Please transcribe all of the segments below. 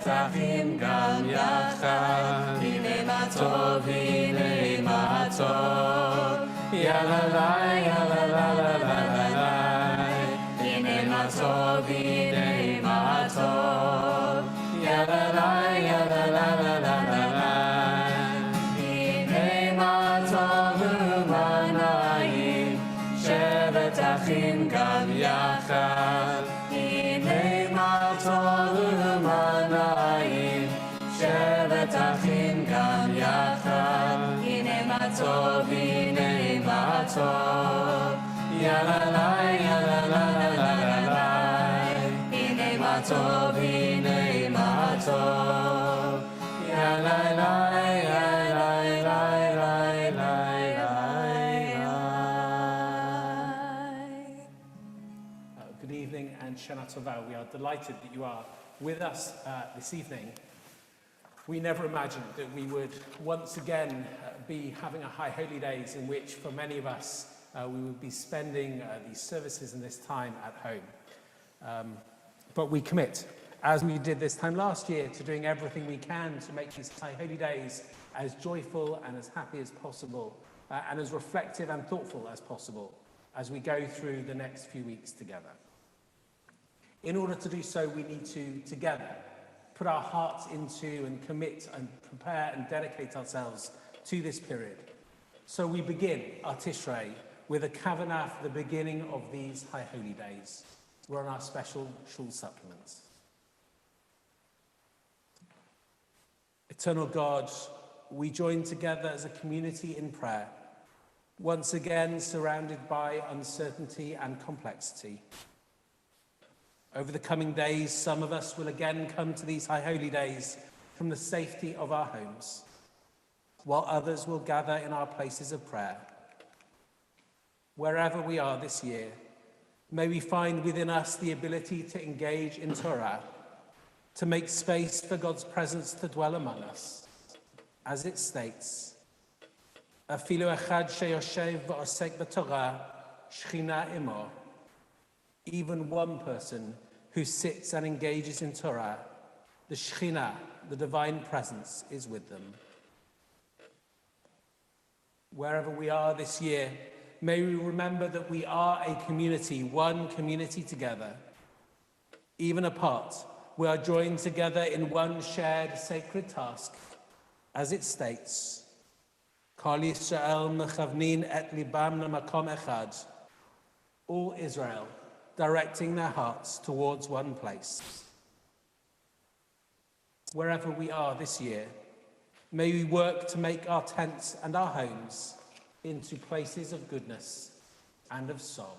אחים גם יחד, הנה מה טוב, הנה מה טוב, יאללה לי, יאללה לה לה לה לה לה, הנה מה טוב, הנה מה טוב, יאללה לי, יאללה לה לה לה לה לה, הנה מה טוב ומה נעים, שבת אחים גם יחד, הנה מה טוב ומה נעים, שבת אחים גם יחד, הנה מה טוב, הנה מה טוב, יאללה לי, יאללה לה לה לה לה לה, הנה מה טוב, הנה מה טוב, יאללה לי, יאללה לי, לי, לי, Good evening and Shana Tova. We are delighted that you are with us this evening. We never imagined that we would once again be having a High Holy Days in which, for many of us, we would be spending these services and this time at home. But we commit, as we did this time last year, to doing everything we can to make these High Holy Days as joyful and as happy as possible, and as reflective and thoughtful as possible as we go through the next few weeks together. In order to do so, we need to, together, put our hearts into and commit and prepare and dedicate ourselves to this period. So we begin our Tishrei with a kavanah for the beginning of these High Holy Days. We're on our special shul supplements. Eternal God, we join together as a community in prayer, once again surrounded by uncertainty and complexity. Over the coming days, some of us will again come to these High Holy Days from the safety of our homes, while others will gather in our places of prayer. Wherever we are this year, may we find within us the ability to engage in Torah, to make space for God's presence to dwell among us. As it states, Afilu echad sheyoshev v'osek b'Torah, shchina imo. Even one person who sits and engages in Torah, the Shekhinah, the divine presence, is with them. Wherever we are this year, may we remember that we are a community, one community together. Even apart, we are joined together in one shared sacred task. As it states, Kol Yisrael mechavnin et libam lemakom echad. All Israel directing their hearts towards one place. Wherever we are this year, may we work to make our tents and our homes into places of goodness and of song.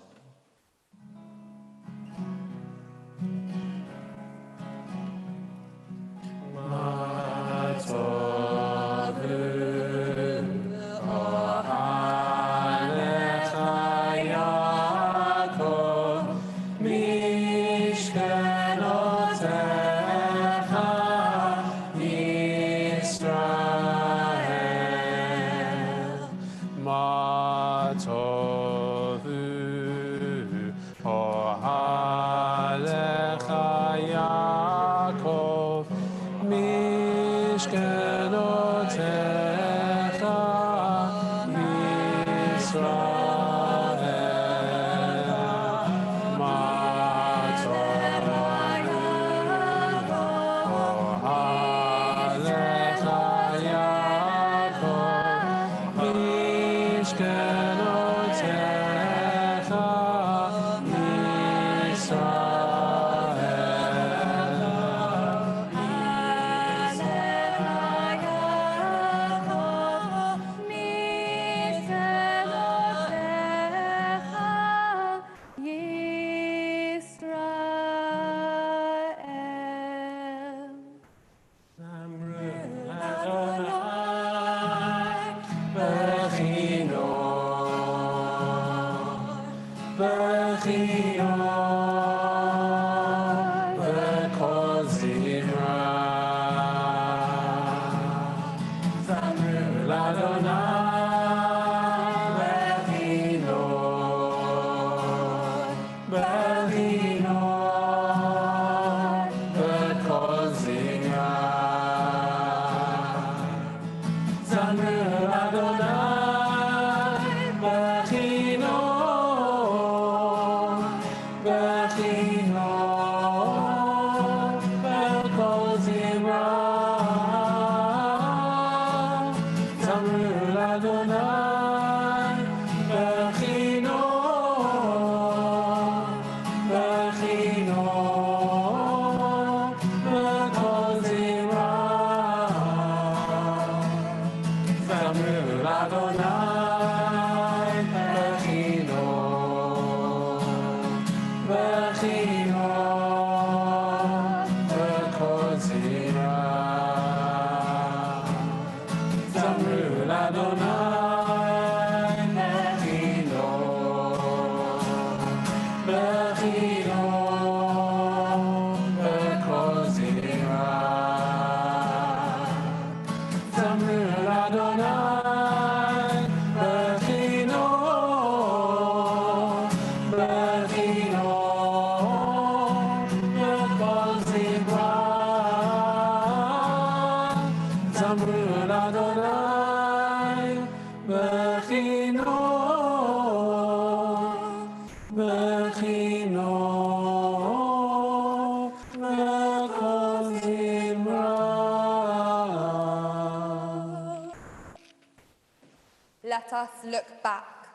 Let us look back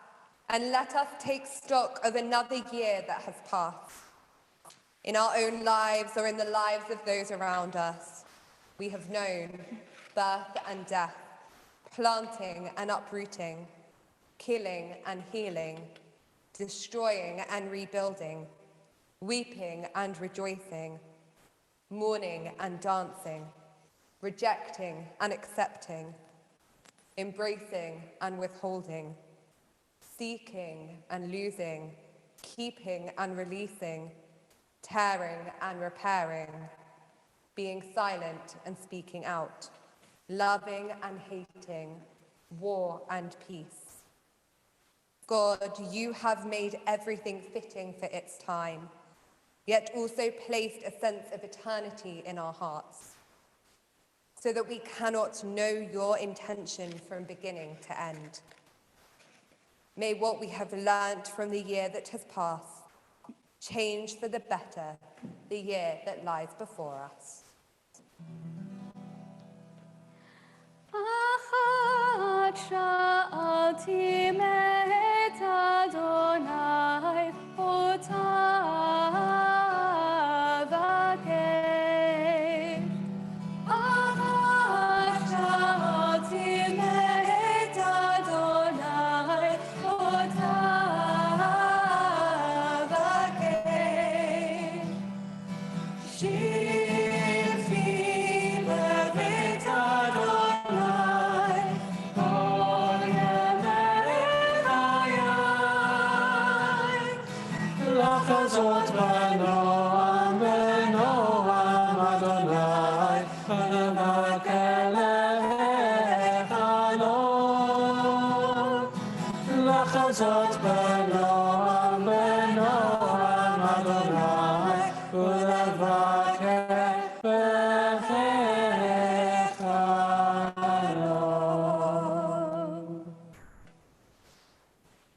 and let us take stock of another year that has passed. In our own lives or in the lives of those around us, we have known birth and death, planting and uprooting, killing and healing, destroying and rebuilding, weeping and rejoicing, mourning and dancing, rejecting and accepting, embracing and withholding, seeking and losing, keeping and releasing, tearing and repairing, being silent and speaking out, loving and hating, war and peace. God, you have made everything fitting for its time, yet also placed a sense of eternity in our hearts, so that we cannot know your intention from beginning to end. May what we have learnt from the year that has passed change for the better the year that lies before us.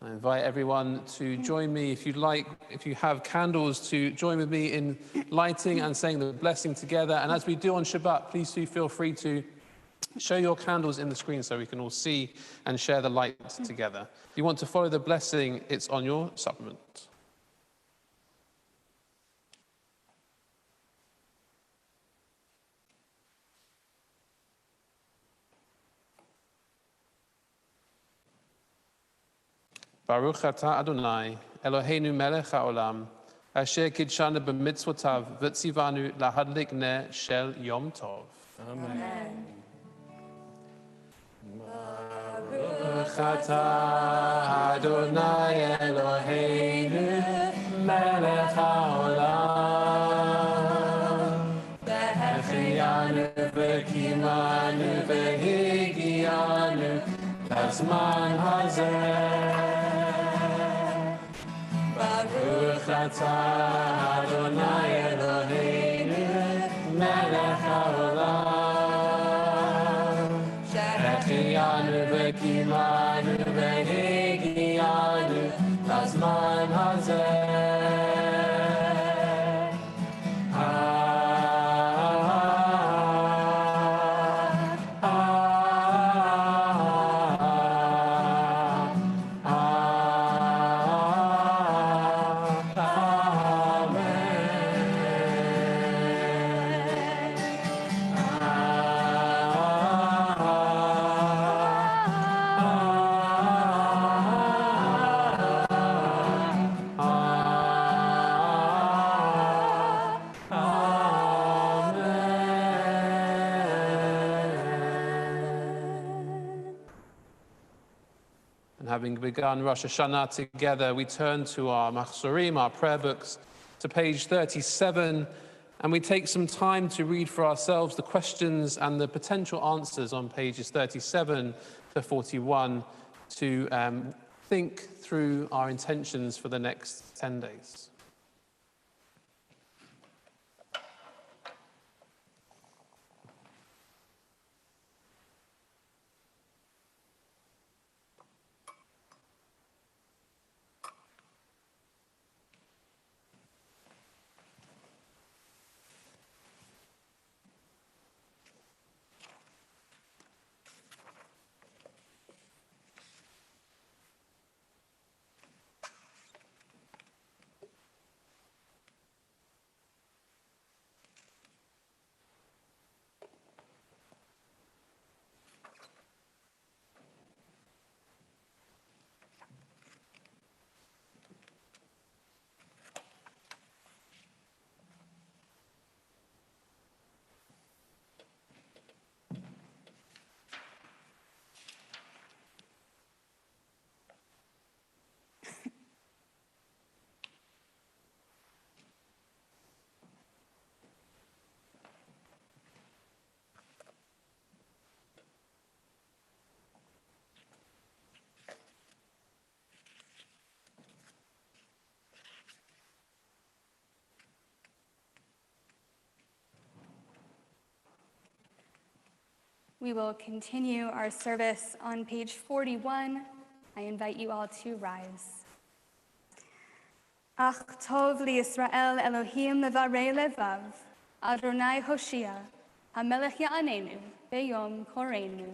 I invite everyone to join me, if you'd like, if you have candles, to join with me in lighting and saying the blessing together. And as we do on Shabbat, please do feel free to show your candles in the screen so we can all see and share the light together. If you want to follow the blessing, it's on your supplement. Baruch atah Adonai, Eloheinu melech haolam, asher kidshanu b'mitzvotav v'tzivanu lahadlik ner shel yom tov. Amen. Baruch atah Adonai Eloheinu melech haolam, v'hechianu v'kimanu v'higianu lazman hazeh. Baruch atah Adonai Eloheinu melech haolam, she'echianu v'kimanu v'higianu lazman hazeh. And having begun Rosh Hashanah together, we turn to our machzorim, our prayer books, to page 37, and we take some time to read for ourselves the questions and the potential answers on pages 37 to 41 to think through our intentions for the next 10 days. We will continue our service on page 41. I invite you all to rise. Ach tov liYisrael Elohim levarei levav, Adonai Hoshia, HaMelech Ya'anenu, Beyom Korenu.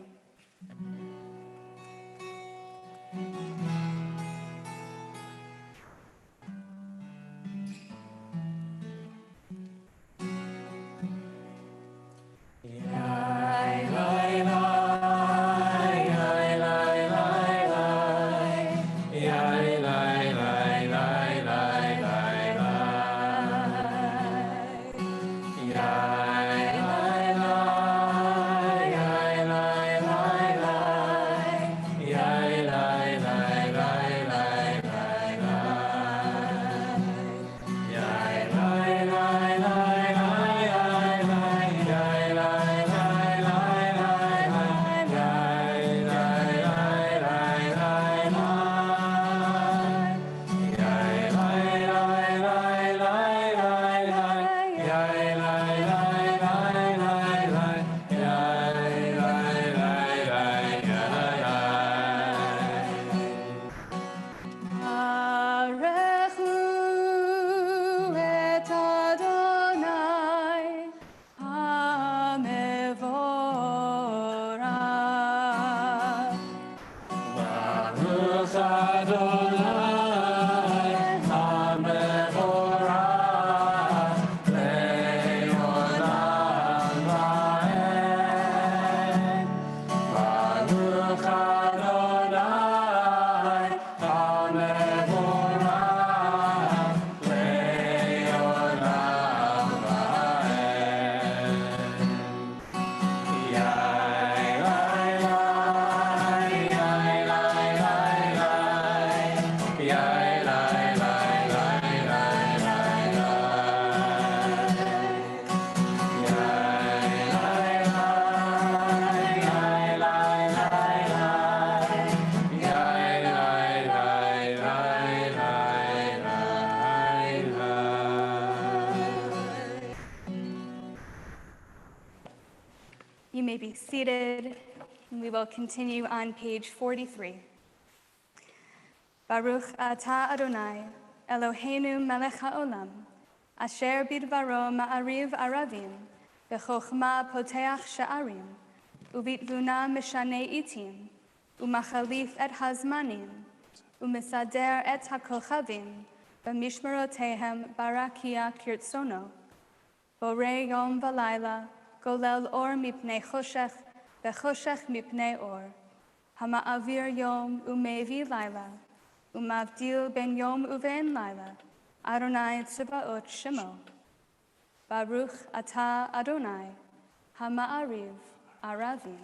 You may be seated, and we will continue on page 43. Baruch atah Adonai, Eloheinu melech haolam, asher bidvaro ma'ariv aravim, v'chochma poteach sha'arim, uvitvuna mishane itim, umachalif et hazmanim, umisader et hakochavim, v'mishmerotehem barakia kirtsono, borei yom v'layla, golel or mipnei choshech, v'choshech mipnei or, hama'avir yom umevi layla, umavdil ben yom uven layla, Adonai tzivaot shemo. Baruch atah Adonai, hama'ariv aravim.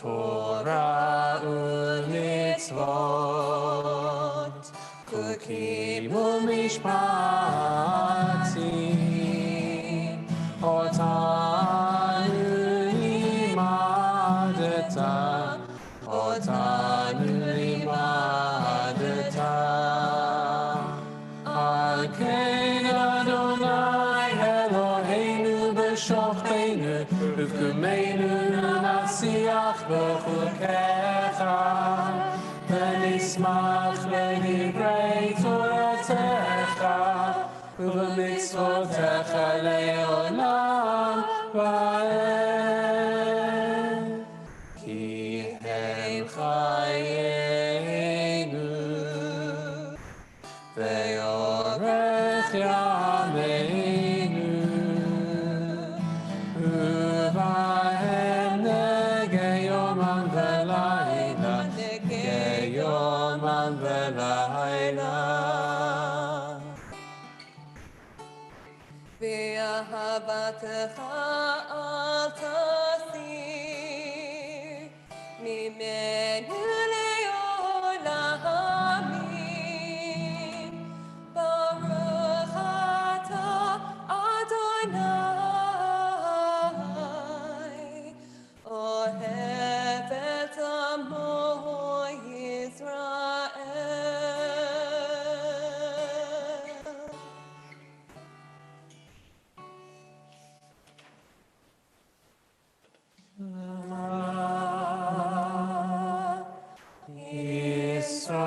Torah u'mitzvot, chukim u'mishpatim, otanu limadeta, otanu limadeta. Al kein Adonai Eloheinu b'shochenu, uvkumeinu nasiach b'chukecha, v'nismach ledivrei Toratecha, ובמצוותיך לעולם ועד. כי הם חיינו ויורך ימינו, ובהם נגע יומם ולילה, נגע יומם ולילה. ואהבתך אל תסיר ממנו לעולמים. ברוך אתה אדוני, אוהב את עמו ישראל.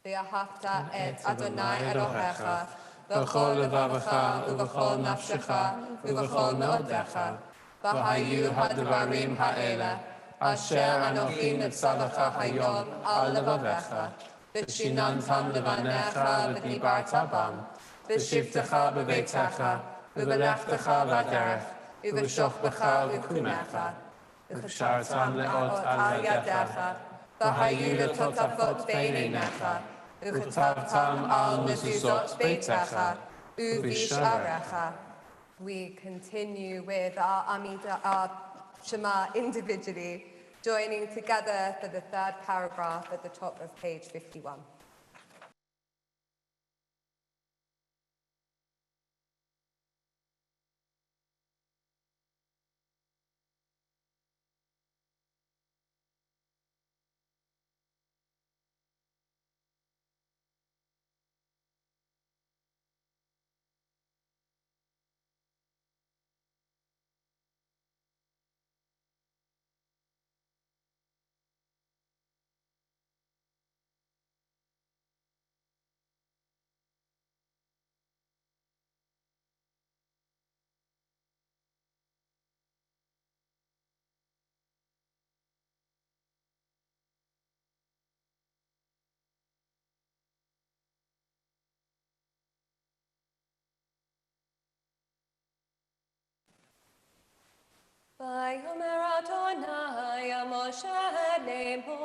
ואהבת את אדוני אלוהיך בכל לבבך ובכל נפשך ובכל מאודך. והיו הדברים האלה אשר אנוכי מצווך היום על לבבך, ושיננתם לבניך ודיברת בם, בשבתך בביתך ובלכתך בדרך ובשוכבך ובקומך, וקשרתם לאות על ידיך, והיו לטוטפות בין עיניך, וכתבתם על מזוזות ביתך ובשעריך. We continue with our Shema individually, joining together for the third paragraph at the top of page 51. Vayomer Adonai Moshe Lemo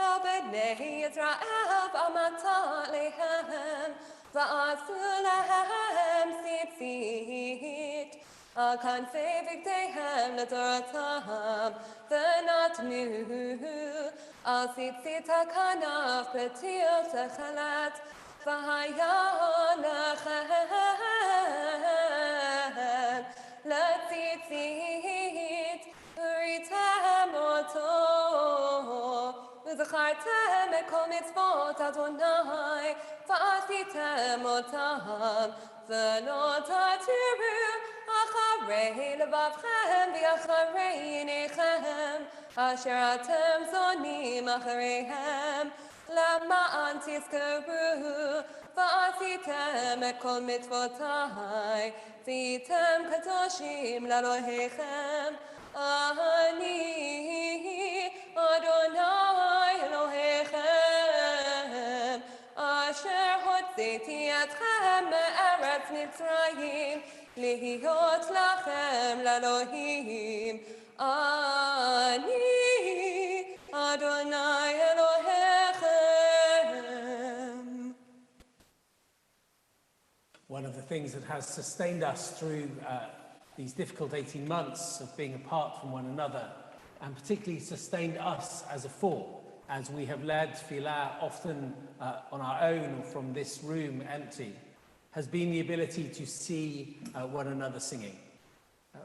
Al bnei Yisrael v'amata lehem v'asu lehem tzitzit al kanfei bigdeihem ledoratam v'natnu al tzitzit hakanaf b'til techelet v'haya lechem לתציצית וריתם אותו וזכרתם את כל מצוות אדוני ועשיתם אותם ולא תתירו אחרי לבבכם ואחרי עיניכם אשר אתם זונים אחריהם למען תזכרו ועשיתם את כל מצוותיי והייתם קדושים לאלוהיכם Ani Adonai Elohechem, Asher hotzeti etchem me'eretz Mitzrayim, lihiyot lachem l'Elohim. Ani Adonai Elohechem. One of the things that has sustained us through these difficult 18 months of being apart from one another, and particularly sustained us as a four, as we have led tefillah often on our own or from this room empty, has been the ability to see one another singing.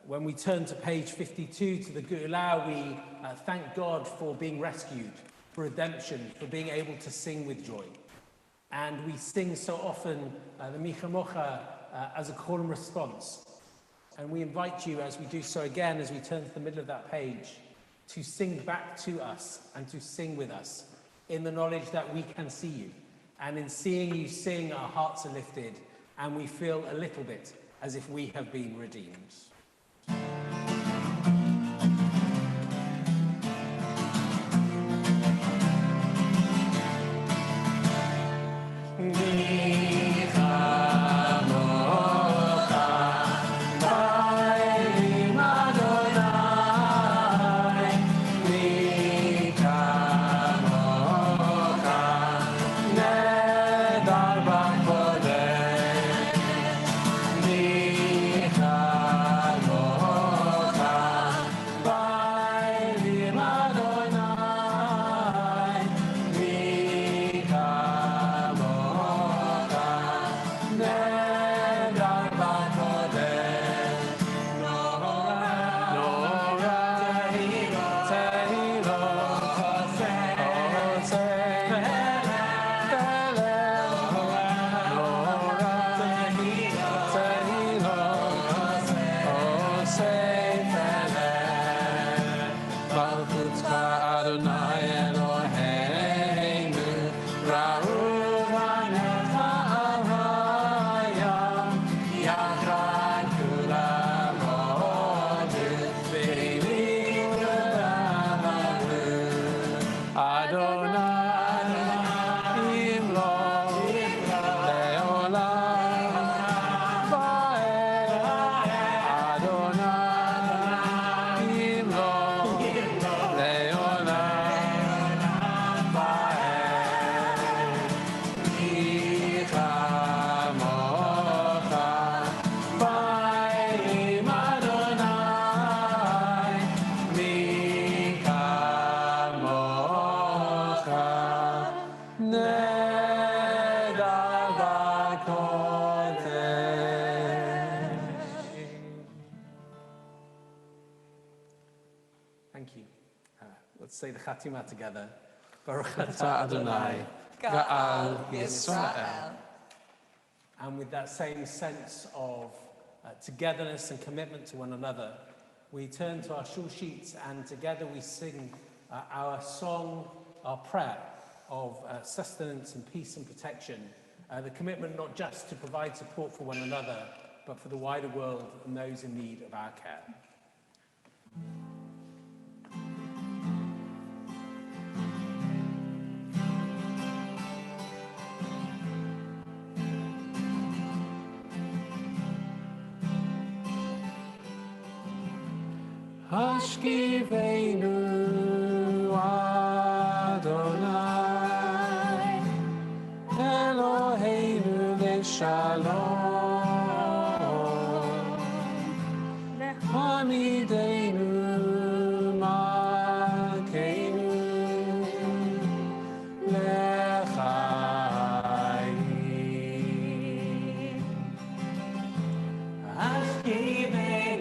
When we turn to page 52 to the Geulah, we thank God for being rescued, for redemption, for being able to sing with joy. And we sing so often the Micha Mocha as a call and response. And we invite you, as we do so again, as we turn to the middle of that page, to sing back to us and to sing with us in the knowledge that we can see you. And in seeing you sing, our hearts are lifted and we feel a little bit as if we have been redeemed. Thank you. Let's say the Chatima together. Baruch atah Adonai, Ga'al Yisrael. And with that same sense of togetherness and commitment to one another, we turn to our shul sheets and together we sing our song, our prayer of sustenance and peace and protection. The commitment not just to provide support for one another, but for the wider world and those in need of our care. Hashkiveinu Adonai Eloheinu Leshalom Hamideinu Malkeinu Lechayim Hashkiveinu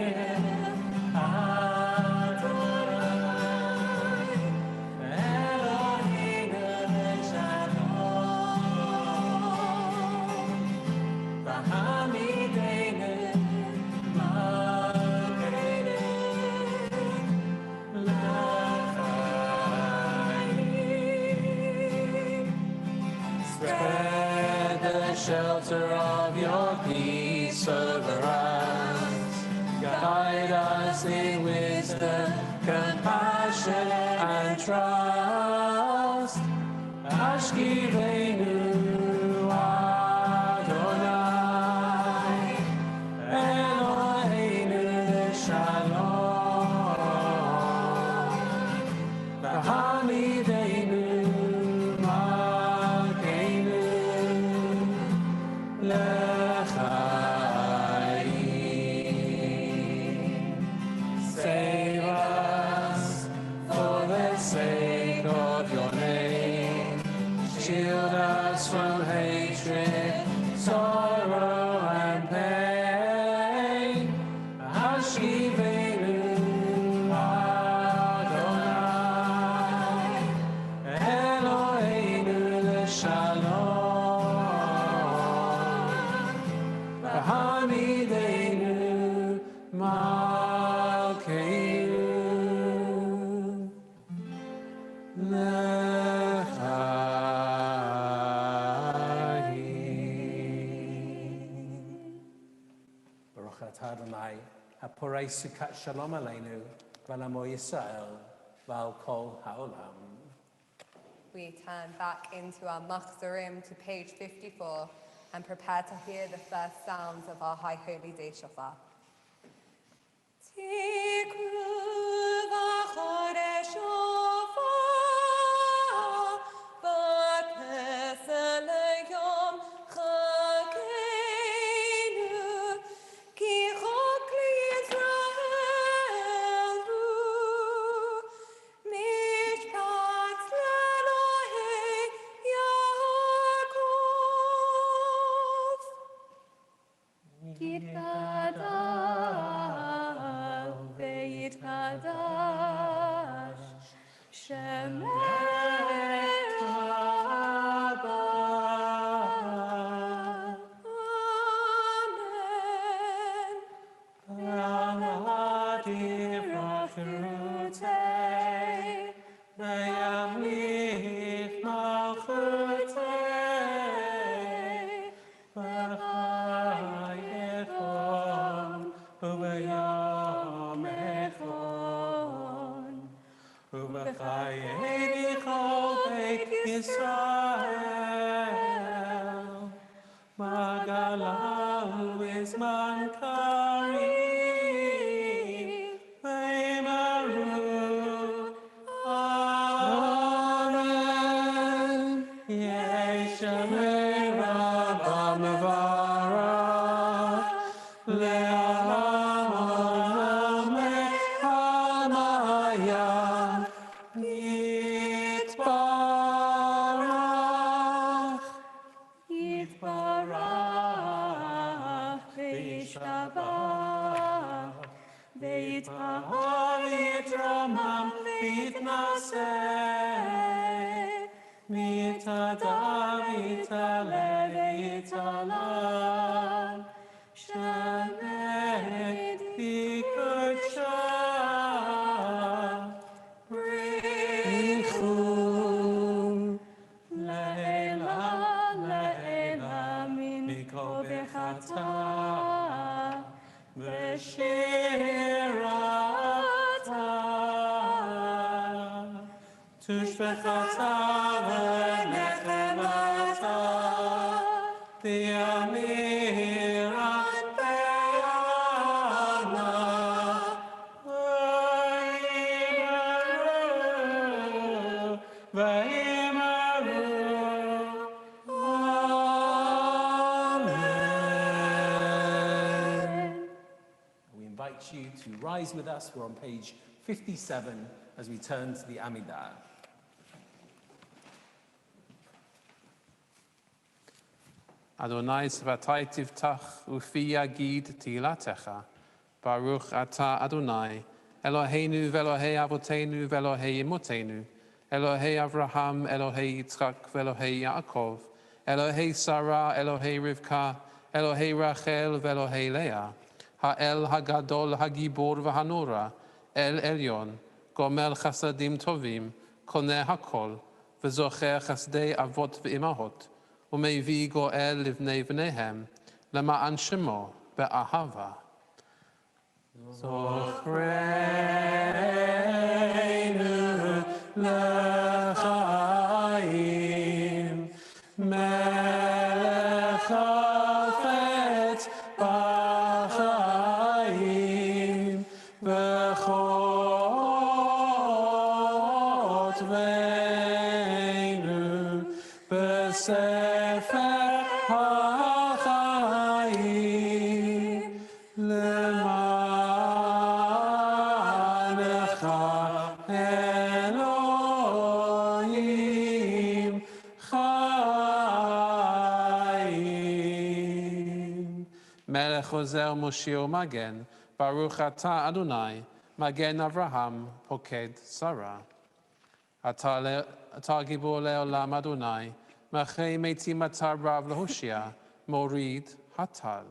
shelter of your peace over us, Guide us in wisdom, compassion, and trust. Ashkivenu Adonai, Eloheinu Shalom. V'hamidenu Malkeinu L'chaim. Save us for the sake of your name. Shield us from hatred, sorrow, and pain. Hashivenu Adonai, Eloheinu Shalom. V'hamidenu Malkeinu L'chaim. Baruch atah Adonai, haporei sukat shalom aleinu, v'lamo Yisrael, v'al kol ha'olam. We turn back into our machzorim to page 54 and prepare to hear the first sounds of our High Holy Day Shofar. Tikru v'chodesh shofar, v'knesel yom chageinu, ki chok liYisrael hu, mishpat l'Elohei Yaakov. Yitkadash ve'yitkadash Shemecha Abba. Amen. Yamatir Achirutei, V'yamlich Malchutei, V'chayechon, U'v'yom echon, U'v'chayei chol Beit Yisrael, Magalahu Izman Karim, V'yimaru. Amen. Yeshamei Rabba Mevarach, Le'olam olam Hamayam, Yitbarach. Yitbarach ve'yishtabach, ve'yitahar v'yitramam v'yitnaseh, v'yitadav v'yitaleh v'yitalam, shemed v'yikudshah, brichum le'ela mikol bechata v'shirata, tushbechata v'nechemata, v'yamirat be'ama, v'yimaru, v'yimaru. Amen. We invite you to rise with us. We're on page 57 as we turn to the Amidah. Adonai Svatai Tivtach Ufi Yagid Tilatecha Baruch Ata Adonai Eloheinu Velohei Avotenu Velohei Imotenu Elohei Avraham Elohei Yitzchak Velohei Yaakov Elohei Sarah Elohei Rivka Elohei Rachel Velohei Leah Ha'el Hagadol Hagibor V'Hanora El Elyon Gomel Chasadim Tovim Koneh Hakol V'Zocher Chasdei Avot V'Imahot ומביא גואל לבני בניהם, למען שמו באהבה. Zochreinu l'chaim, melech hafetz b'chaim, v'chotveinu b'sefer ha'chaim, למענך אלוהים חיים. מלך עוזר מושיע ומגן, ברוך אתה אדוני, מגן אברהם, פוקד שרה. אתה גיבור לעולם אדוני, מאחרי מתים אתה רב להושיע, מוריד הטל.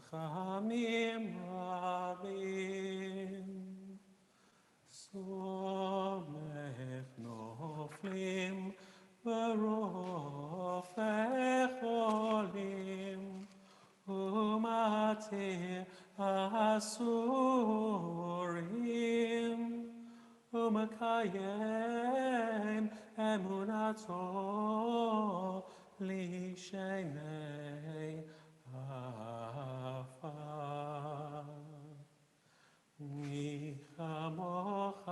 ברחמים רבים, סומך נופלים ורופא חולים, ומתיר אסורים, ומקיים אמונתו לשני עפר. מי כמוך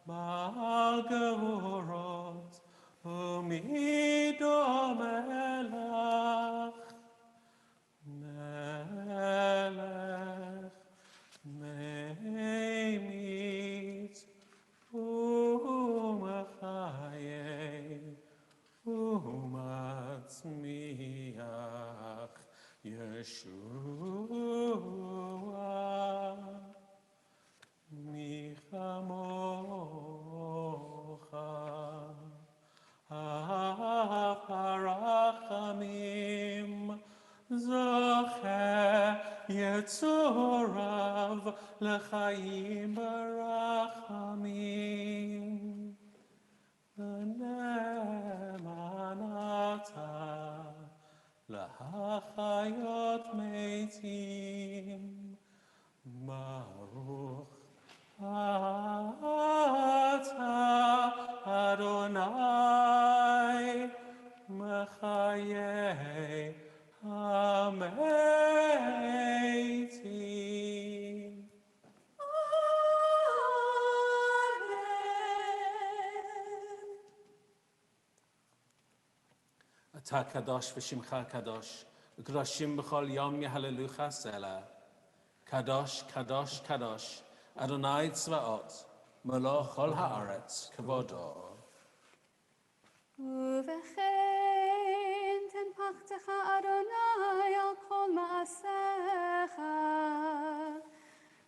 בעל גבורות, ומי דומה לך, מלך ממית ומחיה ומצמיח, ישוע. מי כמוך אב הרחמים, זוכה יצוריו לחיים ברחמים, ונאמנתה להחיות מתים. ברוך אתה אדוני מחיי המתים. אתה קדוש ושמך קדוש, וקדושים בכל יום יהללוך סלע. קדוש, קדוש, קדוש, אדוני צבאות, מלוא כל הארץ כבודו. ובכן תן פחדך אדוני על כל מעשיך,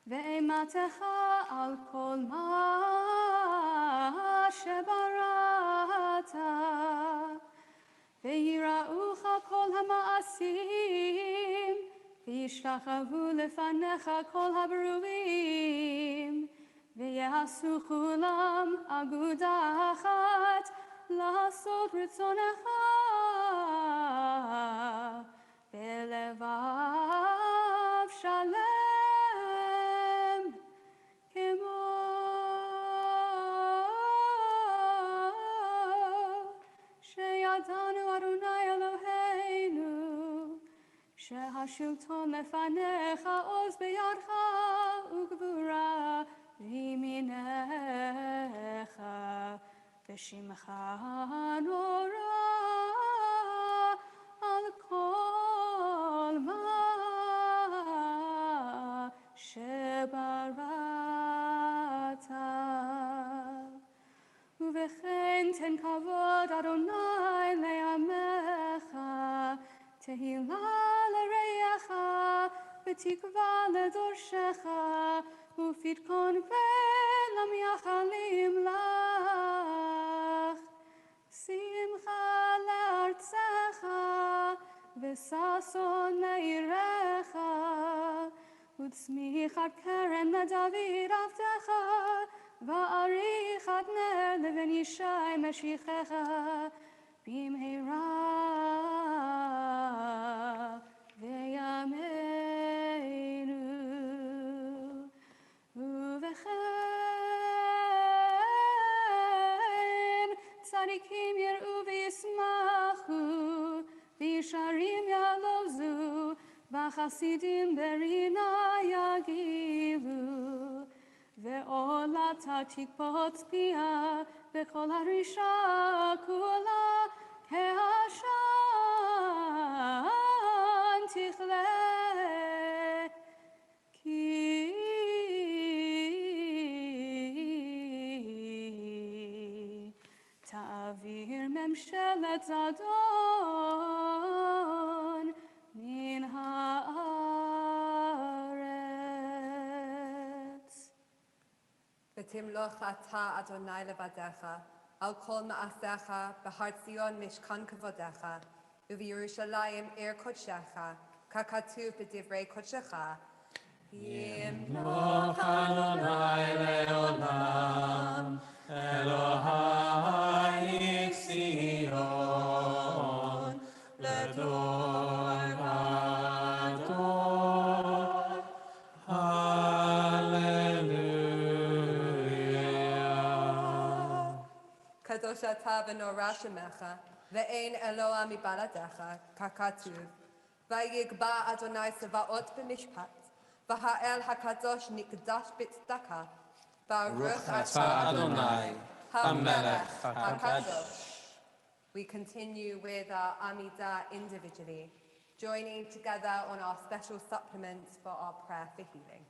ואימתך על כל מה שבראת. ויראוך כל המעשים, וישתחוו לפניך כל הברואים, ויעשו כולם אגודה אחת לעשות רצונך בלבב שלם, כמו שידענו אדוני אלוהינו, שהשלטון לפניך עוז בידך וגבורה בימינך, ושמך נורא על כל מה שבראת. ובכן תן כבוד אדוני לעמך, תהילה לרעך, ותקווה לדורשך, ופתקון ולמייחלים לך. שמחה וששון מאירך, וצמיחת קרן לדוד עבדך, ועריכת נר לבן ישי משיחך, במהרה וימינו. ובכן צדיקים יראו וישמחו, וישרים יעלוזו, וחסידים ברינה יגיבו. ועולתה תקפוץ פיה בכל הרישה כולה, כעשן תכלה. כי תעביר ממשלת זדון מן הארץ. ותמלוך אתה אדוני לבדיך, על כל מעשיך, בהר ציון משכן כבודך, ובירושלים עיר קודשך, ככתוב בדברי קודשך. ימלוך אדוני לעולם, אלוהי ציון, לדור ודור. הללויה. קדוש אתה ונורא שמך, ואין אלוה מבלעדיך, ככתוב. ויגבה אדוני צבאות במשפט, והאל הקדוש נקדש בצדקה. ברוך אתה אדוני, המלך הקדוש. We continue with our Amidah individually, joining together on our special supplements for our prayer for healing.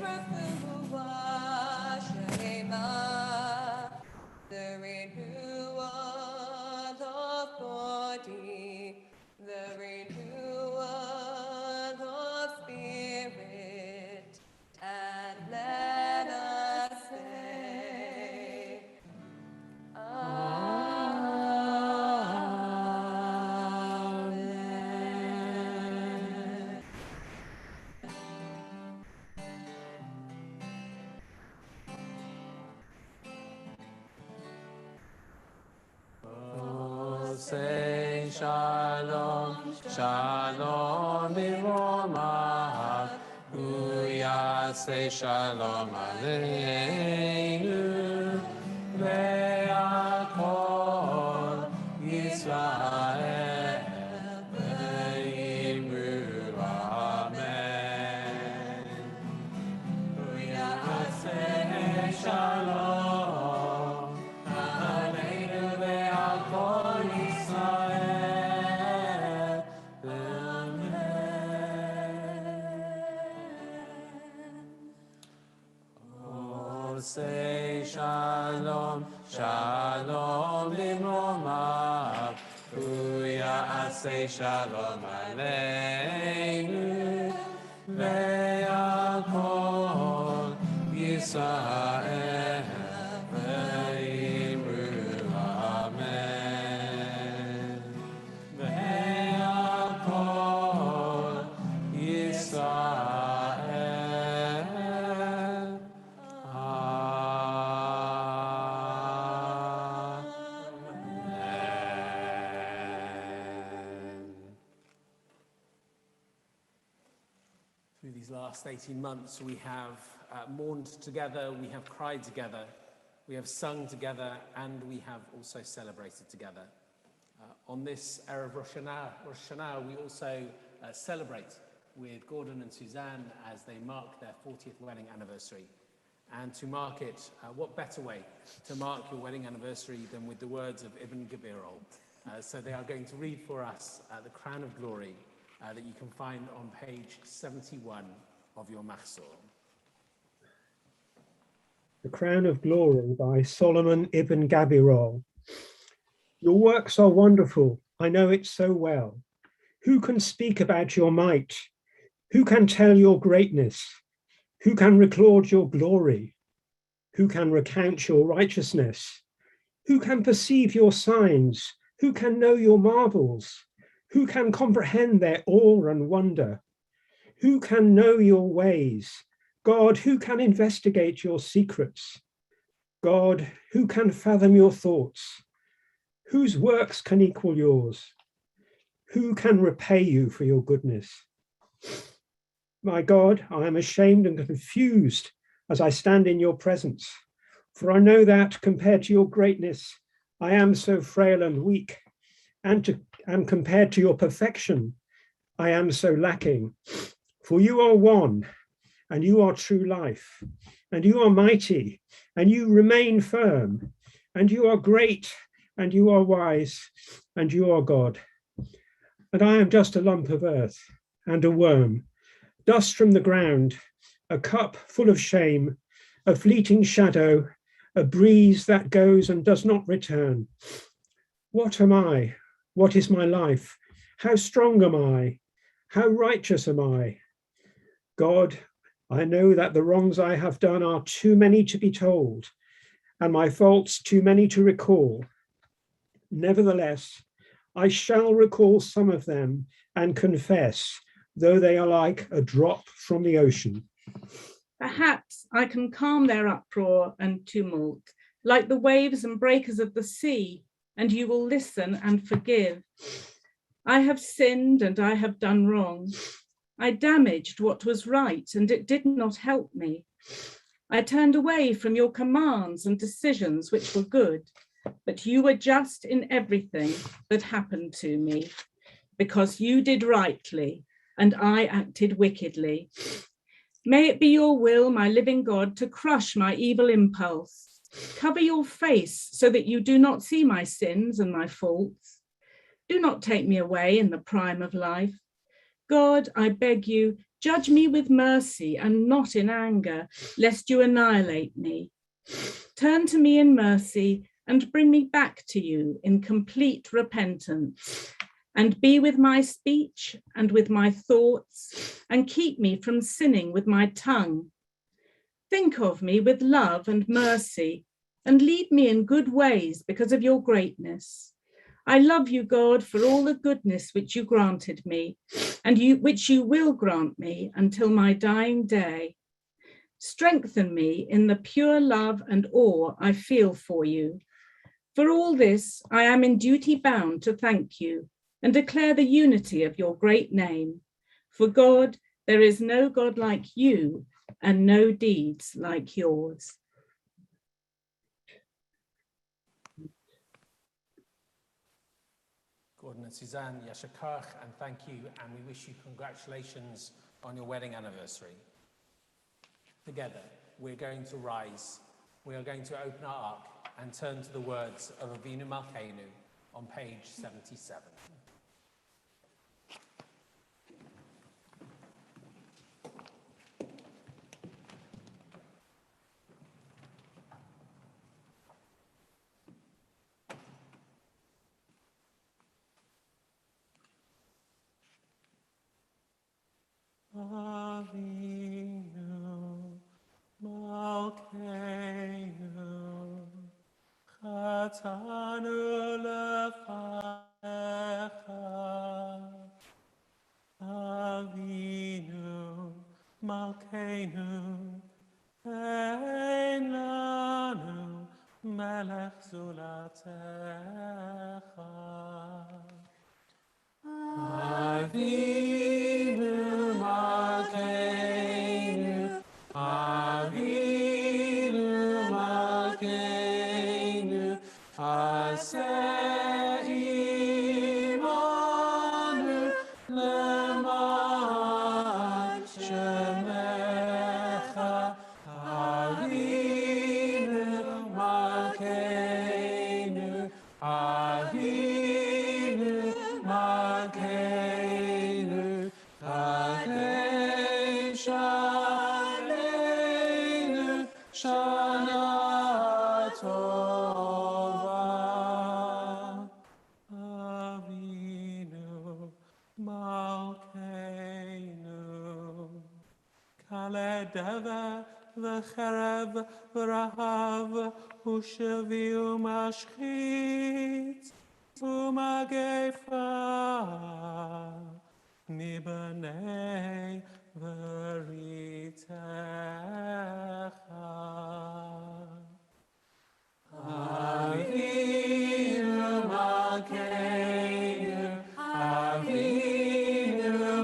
refuah shlema, the renewal of body, the renewal of spirit, and let us say, Amen. Say shalom, shalom b'romah, say shalom aleinu, ve'akol Yisrael ve'imru amen. Say shalom aleinu ve'akol Yisrael amen. Say shalom, shalom b'romah, say shalom aleinu, ve'akol Yisrael ve'imru amen. Ve'akol Yisrael amen. Through these last 18 months, we have mourned together, we have cried together, we have sung together, and we have also celebrated together. On this Erev Rosh Hashanah, we also celebrate with Gordon and Suzanne as they mark their 40th wedding anniversary. And to mark it, what better way to mark your wedding anniversary than with the words of Ibn Gabirol. So they are going to read for us the Crown of Glory that you can find on page 71 of your Mahzor. The Crown of Glory by Solomon ibn Gabirol. Your works are wonderful, I know it so well. Who can speak about your might? Who can tell your greatness? Who can record your glory? Who can recount your righteousness? Who can perceive your signs? Who can know your marvels? Who can comprehend their awe and wonder? Who can know your ways? God, who can investigate your secrets? God, who can fathom your thoughts? Whose works can equal yours? Who can repay you for your goodness? My God, I am ashamed and confused as I stand in your presence, for I know that compared to your greatness, I am so frail and weak, and compared to your perfection, I am so lacking. For you are one, and you are true life, and you are mighty, and you remain firm, and you are great, and you are wise, and you are God. And I am just a lump of earth and a worm, dust from the ground, a cup full of shame, a fleeting shadow, a breeze that goes and does not return. What am I? What is my life? How strong am I? How righteous am I? God, I know that the wrongs I have done are too many to be told, and my faults too many to recall. Nevertheless, I shall recall some of them and confess, though they are like a drop from the ocean. Perhaps I can calm their uproar and tumult, like the waves and breakers of the sea, and you will listen and forgive. I have sinned and I have done wrong. I damaged what was right and it did not help me. I turned away from your commands and decisions which were good, but you were just in everything that happened to me, because you did rightly and I acted wickedly. May it be your will, my living God, to crush my evil impulse. Cover your face so that you do not see my sins and my faults. Do not take me away in the prime of life. God, I beg you, Judge me with mercy and not in anger, lest you annihilate me. Turn to me in mercy and bring me back to you in complete repentance. And be with my speech and with my thoughts, and keep me from sinning with my tongue. Think of me with love and mercy, and lead me in good ways because of your greatness. I love you, God, for all the goodness which you granted me, and which you will grant me until my dying day. Strengthen me in the pure love and awe I feel for you. For all this, I am in duty bound to thank you and declare the unity of your great name. For God, there is no God like you and no deeds like yours. Gordon and Suzanne, Yasha Karch, and thank you, and we wish you congratulations on your wedding anniversary. Together, we're going to rise. We are going to open our ark and turn to the words of Avinu Malkeinu on page 77. Avinu Malkeinu Chatanu lefanecha Avinu Malkeinu Ein lanu melech zulatecha Avinu Malkeinu, Avinu Malkeinu, Aseh imanu leman shemecha. Avinu Malkeinu, Avinu Malkeinu, Kadesh Aleinu Shana Tova. Avinu Malkeinu, Kale Deva v'cherev v'rahav u'shevi u'mashchit u'magefa mibanei v'ritecha. Avinu Malkeinu, Avinu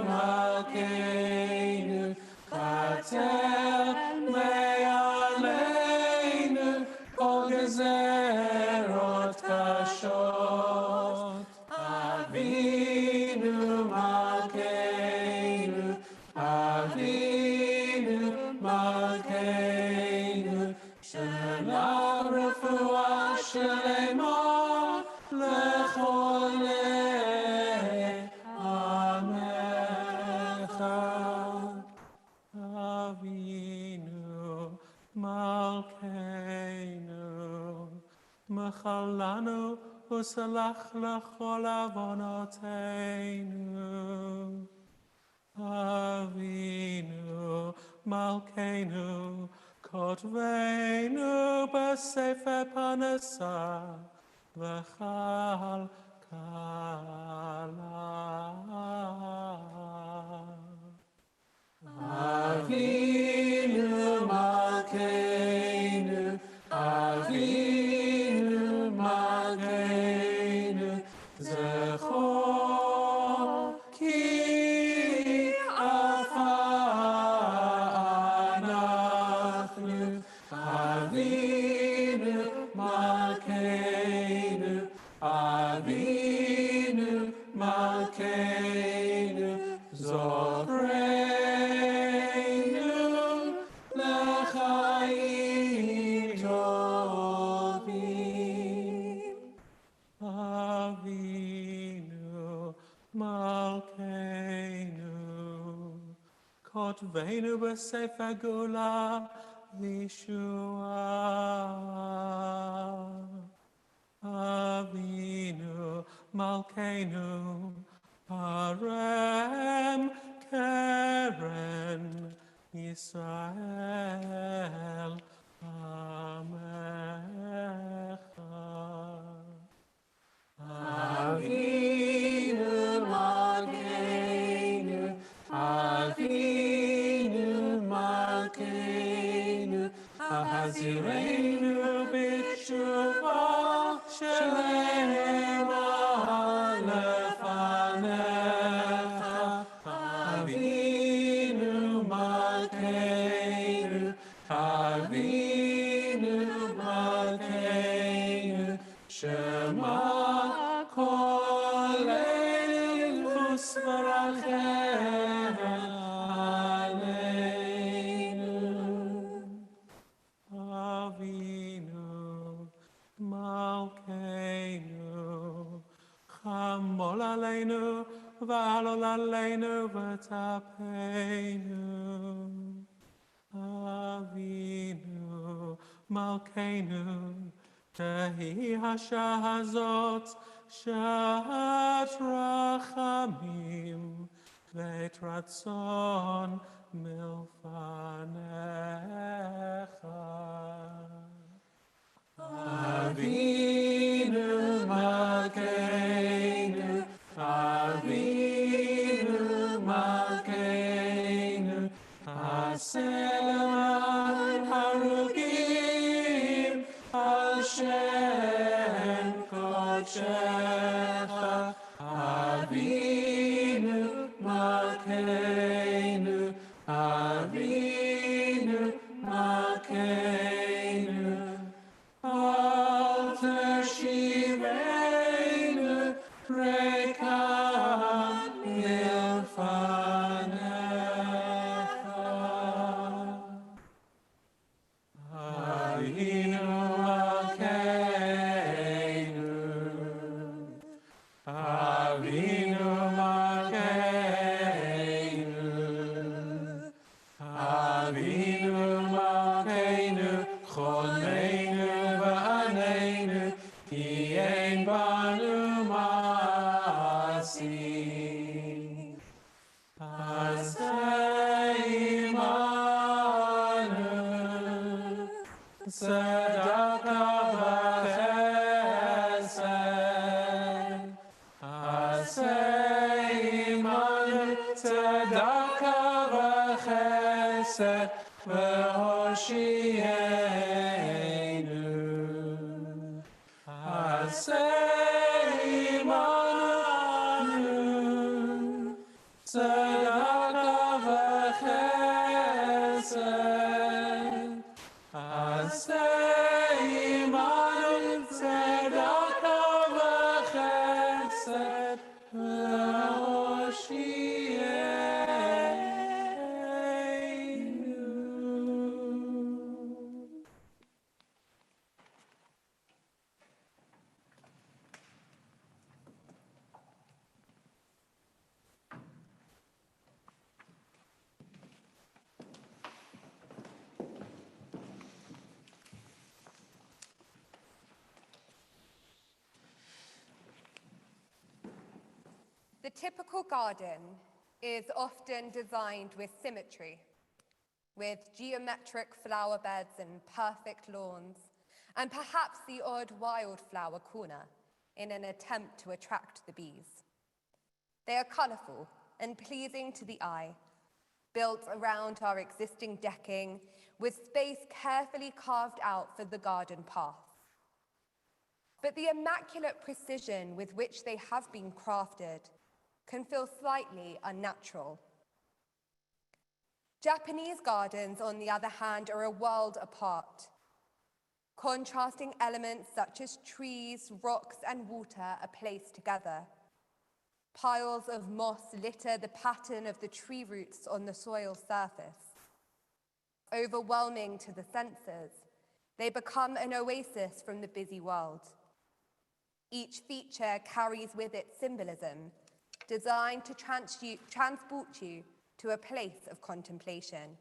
Malkeinu, Kater me'aleinu kol gezerot kashot. Avinu Malkeinu, Avinu Malkeinu, Shela refuah shlema lecholei amecha. Avinu Malkeinu, Mechalanu u'salach lechol avonoteinu. Avinu Malkeinu, kotveinu b'sefer panasa v'chal kala. Avinu Malkeinu, Avinu Malkeinu, Zechor ki alpha anachnu. Avinu Malkeinu, Avinu Malkeinu, כותבנו בספר גאולה וישועה. אבינו מלכנו, הרם קרן ישראל עמך. אבינו מלכנו, אבינו מלכנו, החזירנו בתשובה שלמה לפניך. אבינו מלכנו, אבינו מלכנו, שמע קולנו ושברכם עלינו. אבינו מלכנו, חמול עלינו ועלול עלינו וטפנו. אבינו מלכנו, תהי השעה הזאת שעת רחמים ועת רצון מלפניך. אבינו מלכנו, אבינו מלכנו, עשה למען הרוגים על שם קודשך. אבינו מלכנו, אבינו מלכנו, אל תשיבנו ריקם מלפניך. אבינו מלכנו, אבינו מלכנו, אבינו מלכנו, חוננו ועננו, כי אין בנו מעשים. עשה עמנו צדקה וחסד. עשה עמנו צדקה וחסד והושיענו. עשה עמנו צדקה וחסד. עשה עמנו צדקה וחסד והושיענו. The typical garden is often designed with symmetry, with geometric flower beds and perfect lawns, and perhaps the odd wildflower corner in an attempt to attract the bees. They are colourful and pleasing to the eye, built around our existing decking, with space carefully carved out for the garden path. But the immaculate precision with which they have been crafted can feel slightly unnatural. Japanese gardens, on the other hand, are a world apart. Contrasting elements such as trees, rocks, and water are placed together. Piles of moss litter the pattern of the tree roots on the soil surface. Overwhelming to the senses, they become an oasis from the busy world. Each feature carries with it symbolism, designed to transport you to a place of contemplation.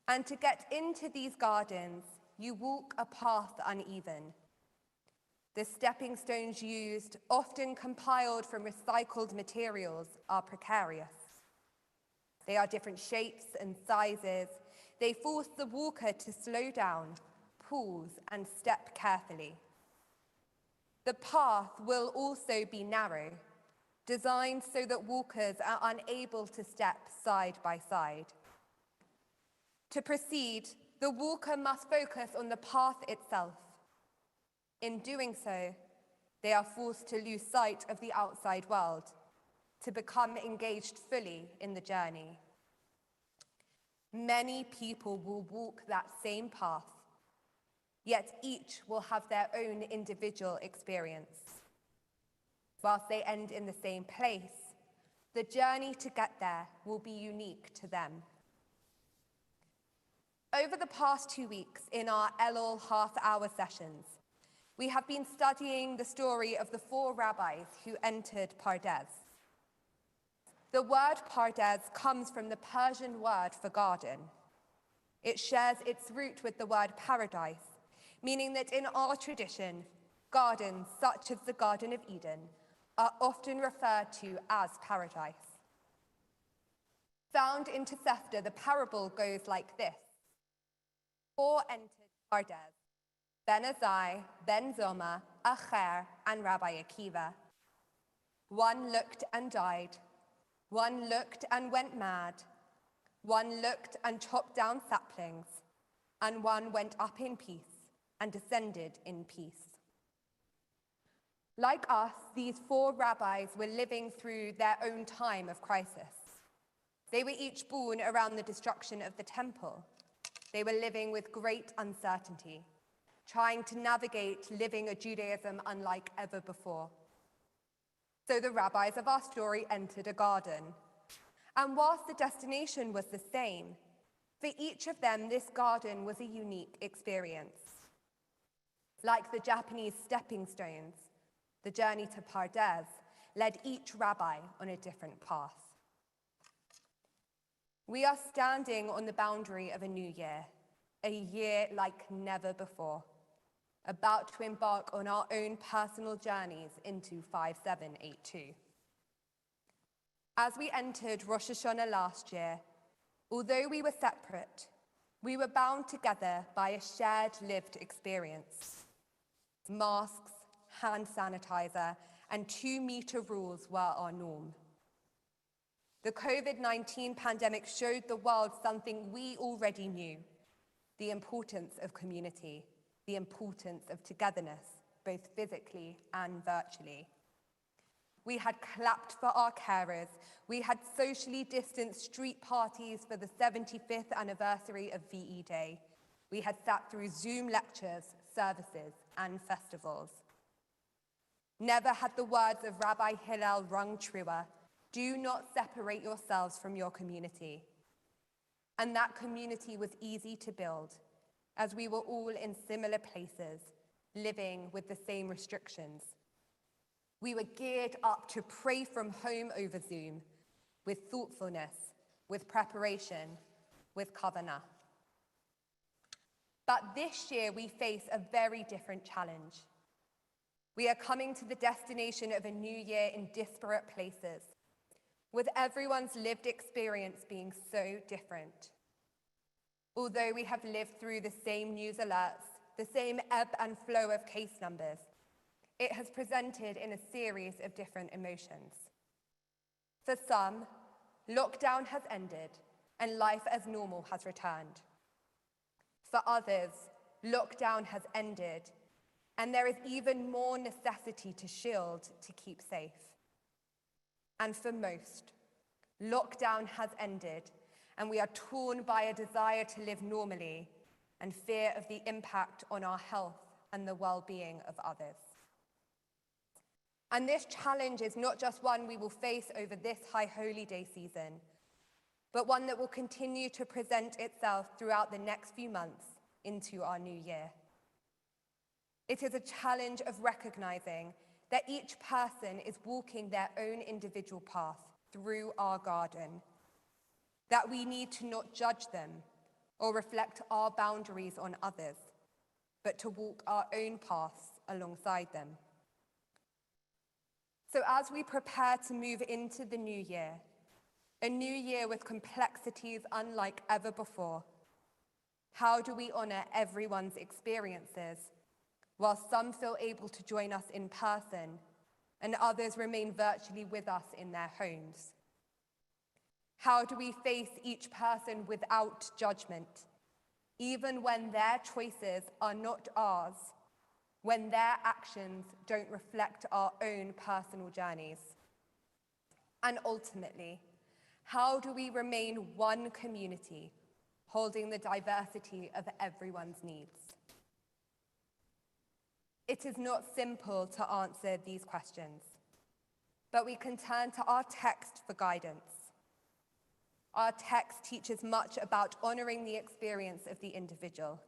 And to get into these gardens, you walk a path uneven. The stepping stones used, often compiled from recycled materials, are precarious. They are different shapes and sizes. They force the walker to slow down, pause, and step carefully. The path will also be narrow, designed so that walkers are unable to step side by side. To proceed, the walker must focus on the path itself. In doing so, they are forced to lose sight of the outside world, to become engaged fully in the journey. Many people will walk that same path, yet each will have their own individual experience. Whilst they end in the same place, the journey to get there will be unique to them. Over the past 2 weeks in our Elul half-hour sessions, we have been studying the story of the 4 rabbis who entered Pardes. The word Pardes comes from the Persian word for garden. It shares its root with the word paradise, meaning that in our tradition, gardens such as the Garden of Eden are often referred to as paradise. Found in Tosefta, the parable goes like this. 4 entered Pardes: Ben Azai, Ben Zoma, Acher, and Rabbi Akiva. 1 looked and died. 1 looked and went mad. 1 looked and chopped down saplings. And 1 went up in peace and descended in peace. Like us, these 4 rabbis were living through their own time of crisis. They were each born around the destruction of the temple. They were living with great uncertainty, trying to navigate living a Judaism unlike ever before. So the rabbis of our story entered a garden. And whilst the destination was the same, for each of them, this garden was a unique experience. Like the Japanese stepping stones, the journey to Pardes led each rabbi on a different path. We are standing on the boundary of a new year, a year like never before, about to embark on our own personal journeys into 5782. As we entered Rosh Hashanah last year, although we were separate, we were bound together by a shared lived experience. Masks, hand sanitizer, and 2-meter rules were our norm. The COVID-19 pandemic showed the world something we already knew: the importance of community, the importance of togetherness, both physically and virtually. We had clapped for our carers. We had socially distanced street parties for the 75th anniversary of VE Day. We had sat through Zoom lectures, services, and festivals. Never had the words of Rabbi Hillel rung truer: do not separate yourselves from your community. And that community was easy to build, as we were all in similar places, living with the same restrictions. We were geared up to pray from home over Zoom, with thoughtfulness, with preparation, with kavanah. But this year we face a very different challenge. We are coming to the destination of a new year in disparate places, with everyone's lived experience being so different. Although we have lived through the same news alerts, the same ebb and flow of case numbers, it has presented in a series of different emotions. For some, lockdown has ended and life as normal has returned. For others, lockdown has ended and there is even more necessity to shield to keep safe. And for most, lockdown has ended and we are torn by a desire to live normally and fear of the impact on our health and the well-being of others. And this challenge is not just one we will face over this High Holy Day season, but one that will continue to present itself throughout the next few months into our new year. It is a challenge of recognizing that each person is walking their own individual path through our garden, that we need to not judge them or reflect our boundaries on others, but to walk our own paths alongside them. So as we prepare to move into the new year, a new year with complexities unlike ever before, how do we honor everyone's experiences, while some feel able to join us in person and others remain virtually with us in their homes? How do we face each person without judgment, even when their choices are not ours, when their actions don't reflect our own personal journeys? And ultimately, how do we remain one community, holding the diversity of everyone's needs? It is not simple to answer these questions, but we can turn to our text for guidance. Our text teaches much about honoring the experience of the individual.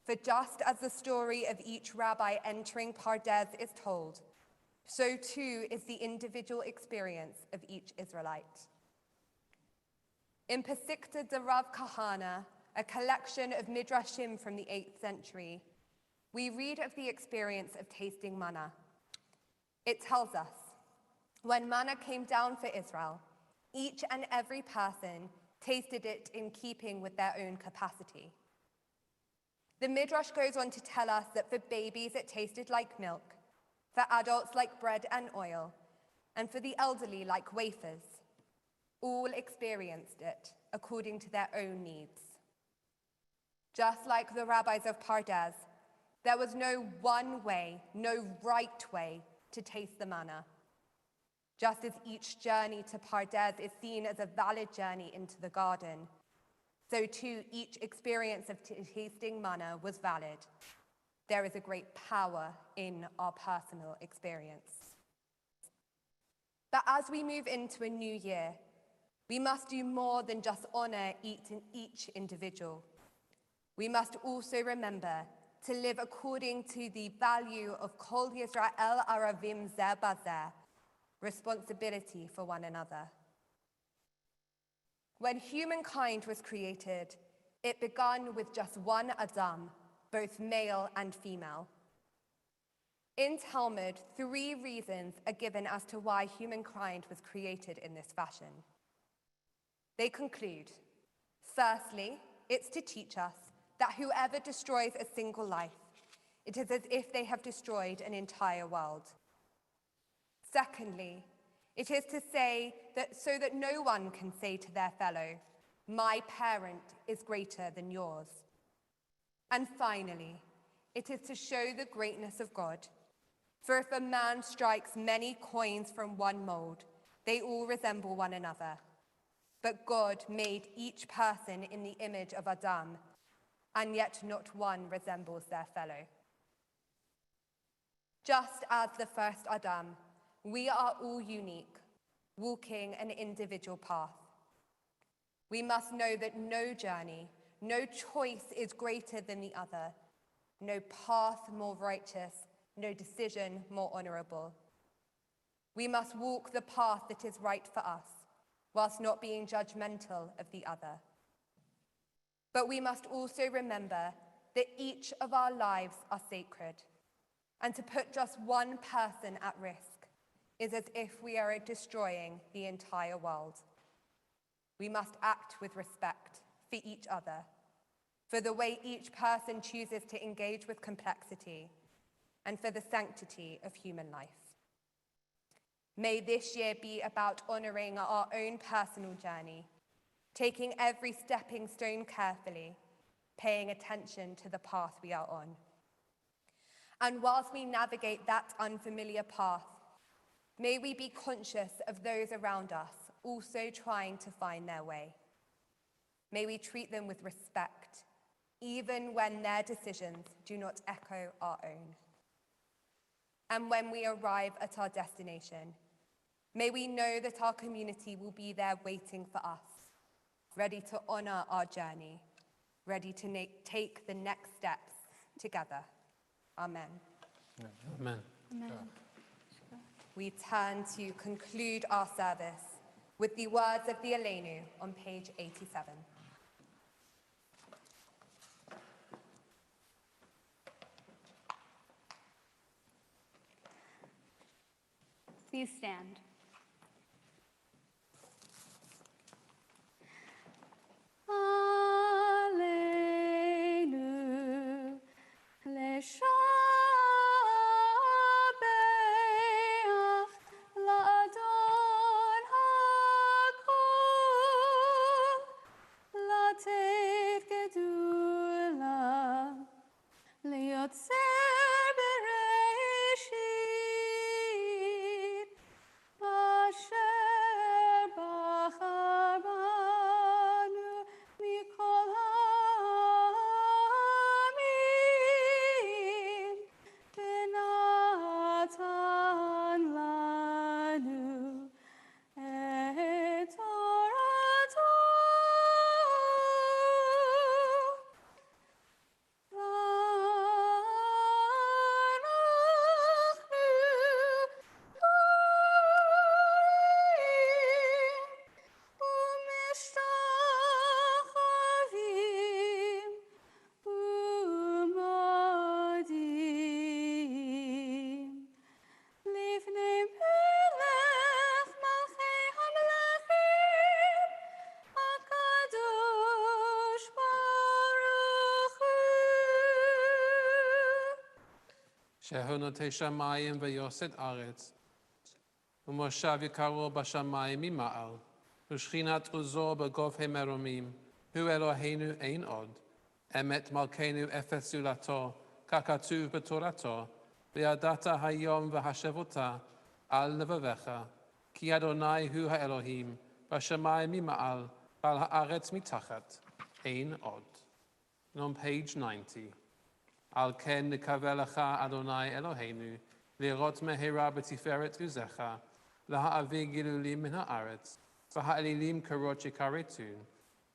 For just as the story of each rabbi entering Pardes is told, so too is the individual experience of each Israelite. In Pesikta de Rav Kahana, a collection of midrashim from the 8th century, we read of the experience of tasting manna. It tells us, when manna came down for Israel, each and every person tasted it in keeping with their own capacity. The midrash goes on to tell us that for babies it tasted like milk, for adults like bread and oil, and for the elderly like wafers. All experienced it according to their own needs. Just like the rabbis of Pardes, there was no one way, no right way to taste the manna. Just as each journey to Pardes is seen as a valid journey into the garden, so too each experience of tasting manna was valid. There is a great power in our personal experience. But as we move into a new year, we must do more than just honor each individual. We must also remember to live according to the value of Kol Yisrael Aravim Zeh Bazeh, responsibility for one another. When humankind was created, it began with just one Adam, both male and female. In Talmud, 3 reasons are given as to why humankind was created in this fashion. They conclude, firstly, it's to teach us that whoever destroys a single life, it is as if they have destroyed an entire world. Secondly, it is to say that so that no one can say to their fellow, my parent is greater than yours. And finally, it is to show the greatness of God. For if a man strikes many coins from one mold, they all resemble one another. But God made each person in the image of Adam, and yet not one resembles their fellow. Just as the first Adam, we are all unique, walking an individual path. We must know that no journey, no choice is greater than the other, no path more righteous, no decision more honorable. We must walk the path that is right for us, whilst not being judgmental of the other. But we must also remember that each of our lives are sacred, and to put just one person at risk is as if we are destroying the entire world. We must act with respect for each other, for the way each person chooses to engage with complexity, and for the sanctity of human life. May this year be about honoring our own personal journey, taking every stepping stone carefully, paying attention to the path we are on. And whilst we navigate that unfamiliar path, may we be conscious of those around us also trying to find their way. May we treat them with respect, even when their decisions do not echo our own. And when we arrive at our destination, may we know that our community will be there waiting for us, ready to honor our journey, ready to take the next steps together. Amen. Amen. Amen. We turn to conclude our service with the words of the Aleinu on page 87. Please stand. Aleinu leshabeach la'adon hakol latet gedula liotzer bereshit asher bachar banu mikol ha'amim v'natan lanu et torato. שהונותי שמיים ויוסד ארץ, ומושב יקרו בשמיים ממעל, ושכינת עוזו בגופי מרומים, הוא אלוהינו אין עוד, אמת מלכנו אפס זולתו, ככתוב בתורתו, וידעת היום והשבותה על לבביך, כי אדוני הוא האלוהים, בשמיים ממעל, ועל הארץ מתחת, אין עוד. And on page 90. על כן נקווה לך, אדוני אלוהינו, לראות מהרה בתפארת עוזך, להעביר גילולים מן הארץ, והאלילים קרות יכרתון,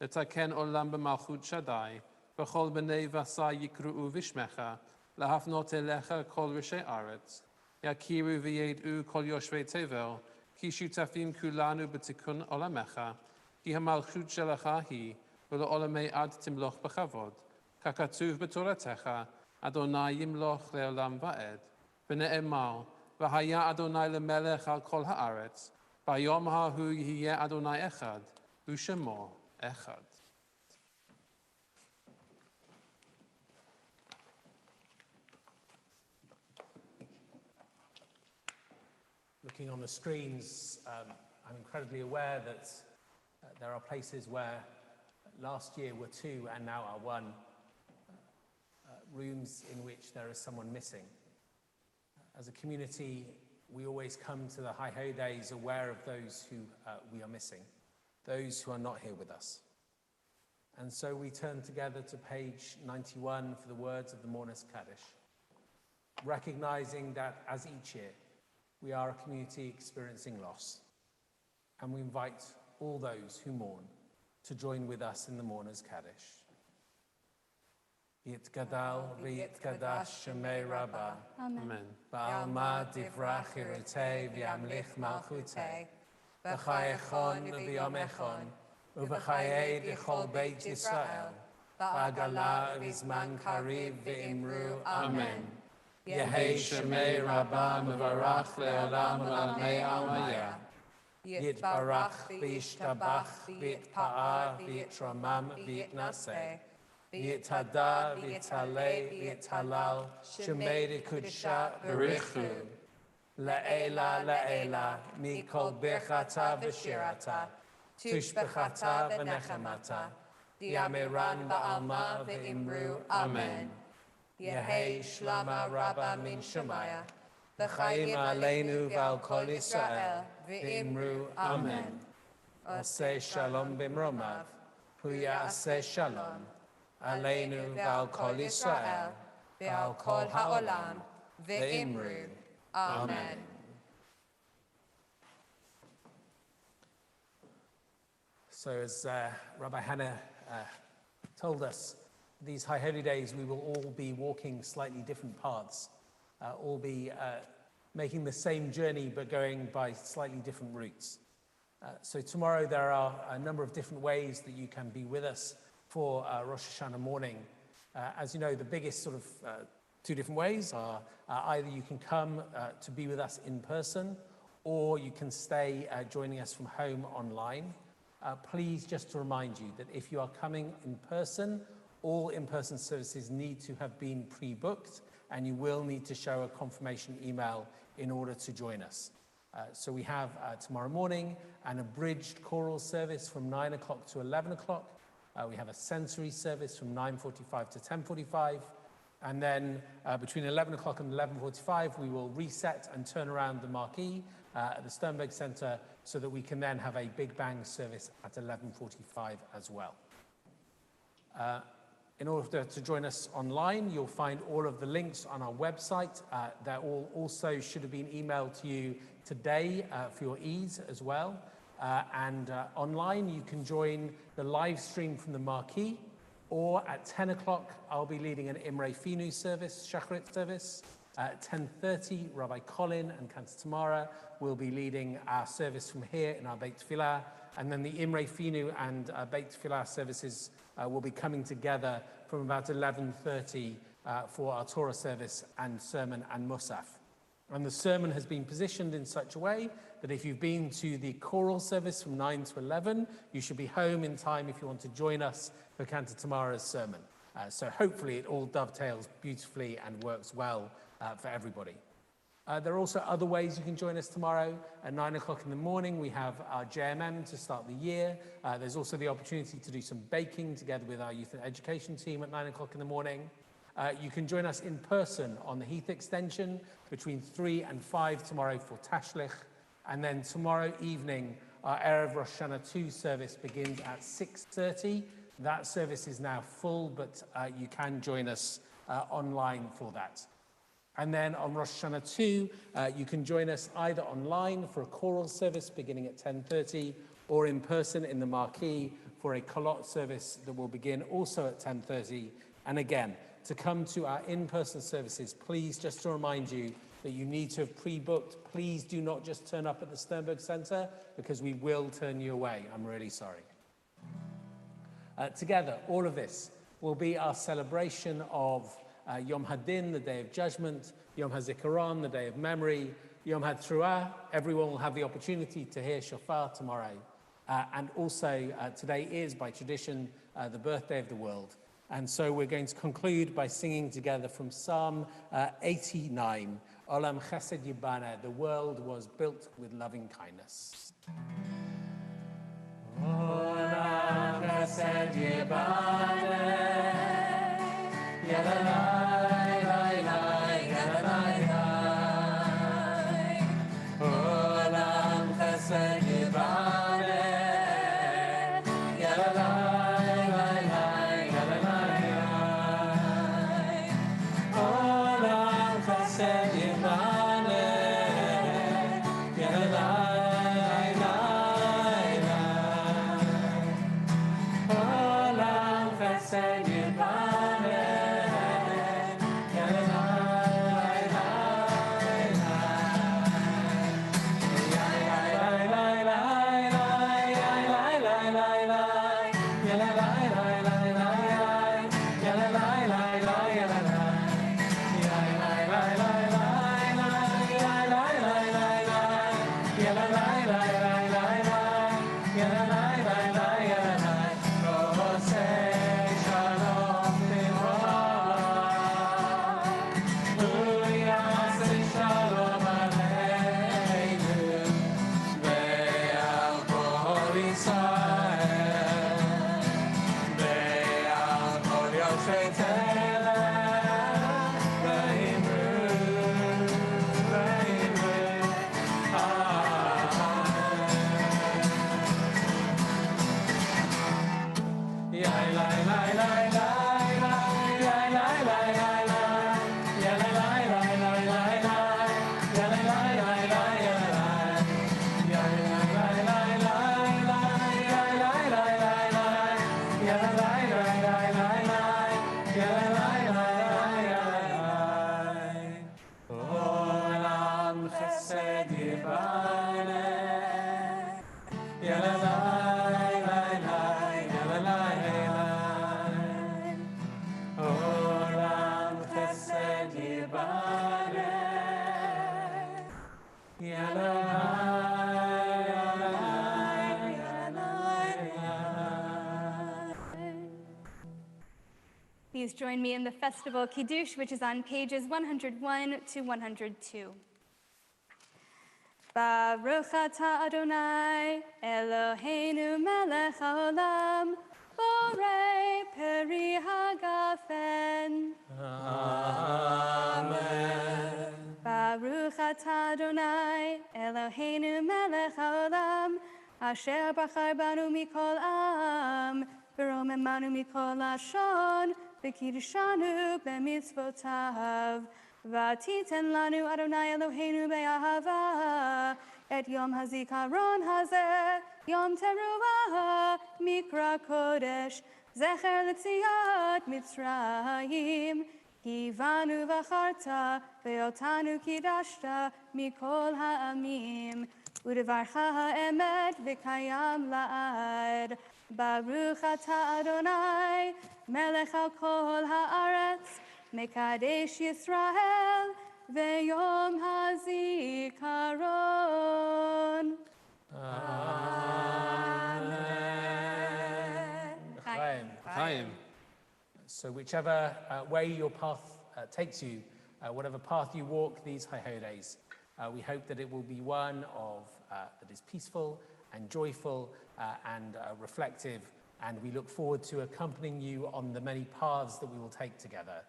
לתקן עולם במלכות שדי, וכל בני בשר יקראו בשמך, להפנות אליך כל ראשי ארץ, יכירו וידעו כל יושבי תבל, כי שותפים כולנו בתיקון עולמך, כי המלכות שלך היא, ולעולמי עד תמלוך בכבוד, ככתוב בתורתך, אדוני ימלוך לעולם ועד, ונאמר, והיה אדוני למלך על כל הארץ, ביום ההוא יהיה אדוני אחד, ושמו אחד. Looking on the screens, I'm incredibly aware that there are places where last year were 2 and now are 1. Rooms in which there is someone missing. As a community, we always come to the High Holy Days aware of those who we are missing, those who are not here with us. And so we turn together to page 91 for the words of the Mourner's Kaddish, recognizing that as each year, we are a community experiencing loss. And we invite all those who mourn to join with us in the Mourner's Kaddish. Yitgadal v'yitgadash shemei Rabbah. Amen. Ba'alma divrach irutei v'yamlich malchutei. V'chai echon v'yom echon. Uv'chayei d'chol beit Yisrael. Ba'agala v'zman kariv v'imru. Amen. Yehei shemei Rabbah mevarach le'olam u'lamei almaya. Yitbarach v'yishtabach v'yitpa'ah v'yitramam v'yitnaseh. V'yitada, v'yitalei, v'yitalal, shemei d'kudesha b'richu. La'ela, la'ela, mikol birchata v'shirata, tushbechata v'nechamata, di'amiran ba'alma v'imru, amen. Yehei shlama rabba min shemaya, v'chayim aleinu v'al kol Yisrael, v'imru, amen. Oseh shalom b'mromav, puya aseh shalom. Aleinu v'al kol Yisrael, v'al kol ha'olam, v'imru. Amen. So as Rabbi Hannah told us, these High Holy Days we will all be walking slightly different paths, all be making the same journey but going by slightly different routes. So tomorrow there are a number of different ways that you can be with us for Rosh Hashanah morning. As you know, the biggest sort of two different ways are either you can come to be with us in person, or you can stay joining us from home online. Please, just to remind you that if you are coming in person, all in-person services need to have been pre-booked, and you will need to show a confirmation email in order to join us. So we have tomorrow morning an abridged choral service from 9 o'clock to 11 o'clock. We have a sensory service from 9:45 to 10:45. And then between 11 o'clock and 11:45, we will reset and turn around the marquee at the Sternberg Center so that we can then have a Big Bang service at 11:45 as well. In order to join us online, you'll find all of the links on our website. They all also should have been emailed to you today for your ease as well. And online, you can join the live stream from the marquee, or at 10 o'clock, I'll be leading an Imre Finu service, Shacharit service. At 10:30, Rabbi Colin and Cantor Tamara will be leading our service from here in our Beit Tefillah. And then the Imre Finu and Beit Tefillah services will be coming together from about 11:30 for our Torah service and sermon and Musaf. And the sermon has been positioned in such a way that if you've been to the choral service from 9 to 11, you should be home in time if you want to join us for Cantor Tamara's sermon. So hopefully it all dovetails beautifully and works well for everybody. There are also other ways you can join us tomorrow. At 9 o'clock in the morning, we have our JMM to start the year. There's also the opportunity to do some baking together with our youth and education team at 9 o'clock in the morning. You can join us in person on the Heath Extension between 3 and 5 tomorrow for Tashlich. And then tomorrow evening, our Erev Rosh Hashanah 2 service begins at 6:30. That service is now full, but you can join us online for that. And then on Rosh Hashanah 2, you can join us either online for a choral service beginning at 10:30, or in person in the marquee for a kolot service that will begin also at 10:30. And again, to come to our in-person services, please, just to remind you that you need to have pre-booked. Please do not just turn up at the Sternberg Center, because we will turn you away. I'm really sorry. Together, all of this will be our celebration of Yom Hadin, the Day of Judgment, Yom HaZikaron, the Day of Memory, Yom HaTruah. Everyone will have the opportunity to hear shofar tomorrow. And also, today is, by tradition, the birthday of the world. And so we're going to conclude by singing together from Psalm 89, Olam Chesed Yibana, the world was built with loving kindness. Olam Chesed Yibana, Yalalai, lai, lai, yalalai, lai. Olam Chesed Yibana, Yalalai, lai, lai, yalalai, lai. Olam Chesed Yibana, Yalalai, lai, lai. Olam Chesed Yibana. Please join me in the festival Kiddush, which is on pages 101 to 102. Baruch atah Adonai, Eloheinu melech haolam, borei peri hagafen. Amen. Baruch atah Adonai, Eloheinu melech haolam, asher bachar banu mikol am, v'romemanu mikol lashon, v'kiddushanu b'mitzvotav. V'titen lanu Adonai Eloheinu be'ahava, et yom hazikaron hazeh, yom teruah, mikra kodesh, zecher l'tziat Mitzrayim, kivanu v'charta, ve'otanu kidashta, mikol ha'amim, u'devarcha ha'emet v'kayam la'ad. Baruch atah Adonai, melech al kol ha'aretz, Mekadesh Yisrael ve'yom hazikaron. Amen. Chaim. So whichever way your path takes you, whatever path you walk these high holidays, we hope that it will be one of that is peaceful and joyful and reflective, and we look forward to accompanying you on the many paths that we will take together.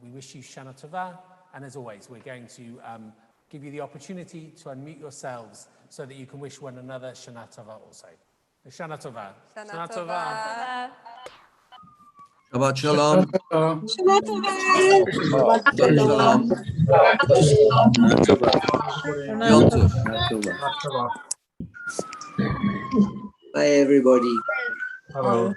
We wish you Shana Tova, and as always, we're going to give you the opportunity to unmute yourselves so that you can wish one another Shana Tova also. Shana Tova. Shana Tova. Shabbat Shalom. Shabbat Shalom. Yom Tov. Bye, everybody. Hello.